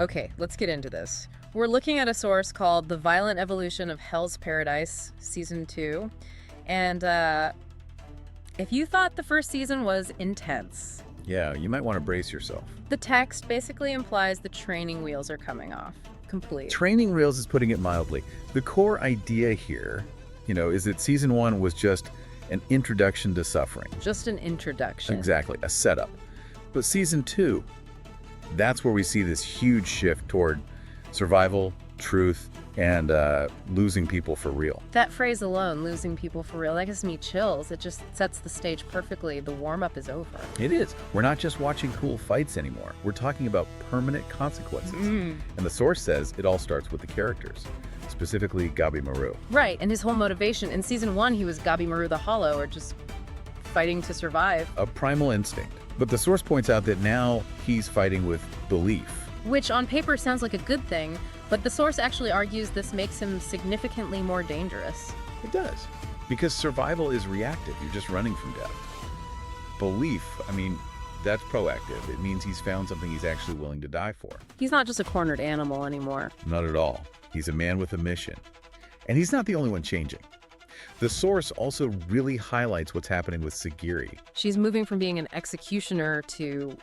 Okay, let's get into this. We're looking at a source called The Violent Evolution of Hell's Paradise, Season 2. And if you thought the first season was intense, Yeah, you might want to brace yourself. the text basically implies the training wheels are coming off. Complete. Training Reels is putting it mildly. The core idea here, is that season 1 was just an introduction to suffering. Just an introduction. Exactly, a setup. But season 2, that's where we see this huge shift toward survival, truth, and losing people for real. That phrase alone, losing people for real, that gives me chills. It just sets the stage perfectly. The warm-up is over. It is. We're not just watching cool fights anymore. We're talking about permanent consequences. And the source says it all starts with the characters, specifically Gabi Maru. Right, and his whole motivation. In Season 1, he was Gabi Maru the Hollow, or just fighting to survive. A primal instinct. But the source points out that now he's fighting with belief. Which on paper sounds like a good thing, but the source actually argues this makes him significantly more dangerous. It does. Because survival is reactive. You're just running from death. Belief, that's proactive. It means he's found something he's actually willing to die for. He's not just a cornered animal anymore. Not at all. He's a man with a mission. And he's not the only one changing. The source also really highlights what's happening with Sagiri. She's moving from being an executioner to,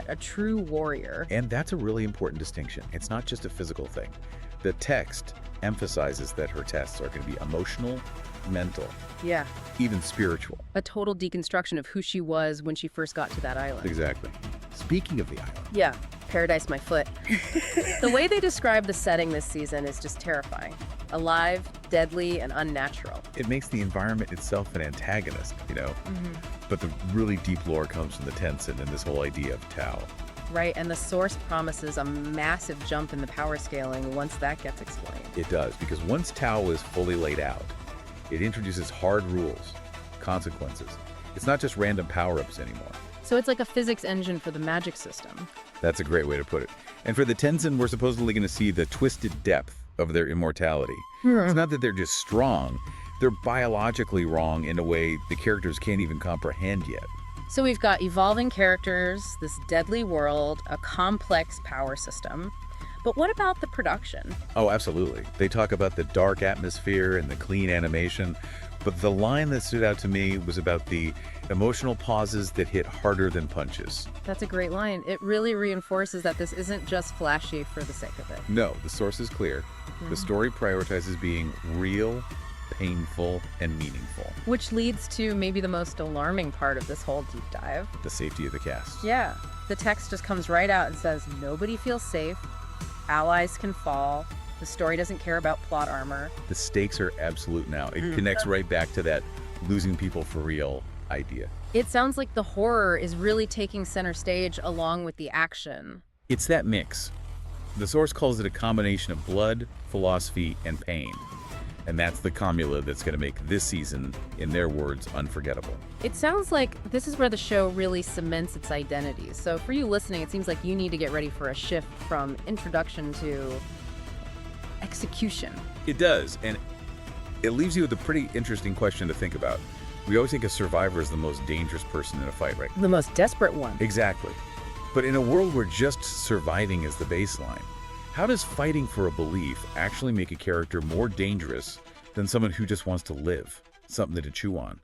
a true warrior. And that's a really important distinction. It's not just a physical thing. The text emphasizes that her tests are going to be emotional, mental, Yeah, even spiritual. a total deconstruction of who she was when she first got to that island. Exactly. Speaking of the island, Yeah, paradise my foot. The way they describe the setting this season is just terrifying. Alive, deadly, and unnatural. it makes the environment itself an antagonist, But the really deep lore comes from the Tencent and this whole idea of Tao. Right, and the source promises a massive jump in the power scaling once that gets explained. It does, because once Tao is fully laid out, it introduces hard rules, consequences. It's not just random power-ups anymore. So it's like a physics engine for the magic system. That's a great way to put it. And for the Tencent, we're supposedly going to see the twisted depth of their immortality. It's not that they're just strong. They're biologically wrong in a way the characters can't even comprehend yet. So we've got evolving characters, this deadly world, a complex power system. But what about the production? Oh, absolutely. They talk about the dark atmosphere and the clean animation, but the line that stood out to me was about the emotional pauses that hit harder than punches. That's a great line. It really reinforces that this isn't just flashy for the sake of it. No, the source is clear. The story prioritizes being real, painful, and meaningful. Which leads to maybe the most alarming part of this whole deep dive. The safety of the cast. Yeah, the text just comes right out and says nobody feels safe, allies can fall, the story doesn't care about plot armor. The stakes are absolute now. It connects right back to that losing people for real idea. It sounds like the horror is really taking center stage along with the action. It's that mix. The source calls it a combination of blood, philosophy, and pain. And that's the formula that's going to make this season, in their words, unforgettable. It sounds like this is where the show really cements its identity. So for you listening, it seems like you need to get ready for a shift from introduction to execution. It does, and it leaves you with a pretty interesting question to think about. We always think a survivor is the most dangerous person in a fight, right? The most desperate one. Exactly. But in a world where just surviving is the baseline, how does fighting for a belief actually make a character more dangerous than someone who just wants to live, something to chew on?